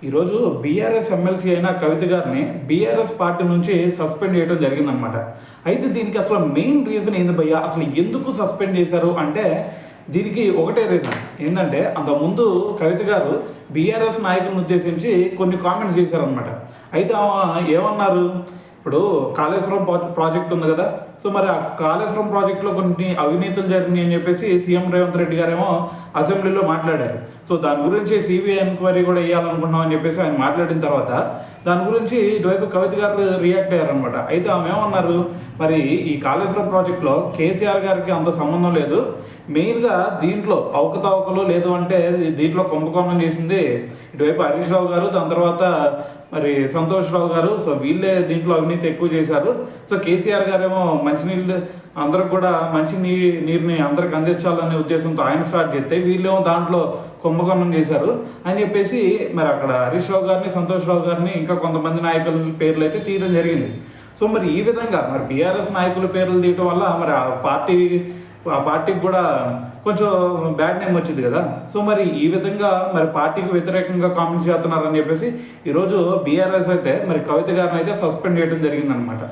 ఈరోజు BRS MLC అయిన కవిత గారిని బీఆర్ఎస్ పార్టీ నుంచి సస్పెండ్ చేయడం జరిగిందనమాట. అయితే దీనికి అసలు మెయిన్ రీజన్ ఏంది భయ్యా, అసలు ఎందుకు సస్పెండ్ చేశారు అంటే దీనికి ఒకటే రీజన్ ఏంటంటే, అంతకుముందు కవిత గారు బీఆర్ఎస్ నాయకులను ఉద్దేశించి కొన్ని కామెంట్స్ చేశారనమాట. అయితే ఏమన్నారు, ఇప్పుడు కాళేశ్వరం ప్రాజెక్ట్ ఉంది కదా, సో మరి ఆ కాళేశ్వరం ప్రాజెక్టులో కొన్ని అవినీతులు జరిగినాయి అని చెప్పేసి సీఎం రేవంత్ రెడ్డి గారేమో అసెంబ్లీలో మాట్లాడారు. సో దాని గురించి సిబిఐ ఎంక్వైరీ కూడా వేయాలనుకుంటున్నాం అని చెప్పేసి ఆయన మాట్లాడిన తర్వాత దాని గురించి ఇటువైపు కవిత గారు రియాక్ట్ అయ్యారనమాట. అయితే ఆమె ఏమన్నారు, మరి ఈ కాళేశ్వరం ప్రాజెక్టులో కేసీఆర్ గారికి అంత సంబంధం లేదు, మెయిన్గా దీంట్లో అవకతవకలు లేదు అంటే దీంట్లో కుంభకోణం చేసింది ఇటువైపు హరీష్ రావు గారు, దాని తర్వాత మరి సంతోష్ రావు గారు. సో వీళ్ళే దీంట్లో అవినీతి ఎక్కువ చేశారు. సో కేసీఆర్ గారేమో మంచినీళ్ళు అందరికి కూడా నీరుని అందరికి అందించాలనే ఉద్దేశంతో ఆయన స్టార్ట్ చేస్తే వీళ్ళేమో దాంట్లో కుంభకోణం చేశారు అని చెప్పేసి మరి అక్కడ హరీష్ రావు గారిని, సంతోష్ రావు గారిని, ఇంకా కొంతమంది నాయకుల పేర్లు అయితే తీయడం జరిగింది. సో మరి ఈ విధంగా మరి బీఆర్ఎస్ నాయకుల పేర్లు తీయటం వల్ల మరి ఆ పార్టీకి కూడా కొంచెం బ్యాడ్ నేమ్ వచ్చింది కదా. సో మరి ఈ విధంగా మరి పార్టీకి వ్యతిరేకంగా కామెంట్స్ చేస్తున్నారని చెప్పేసి ఈరోజు బీఆర్ఎస్ అయితే మరి కవిత గారిని అయితే సస్పెండ్ చేయడం జరిగిందనమాట.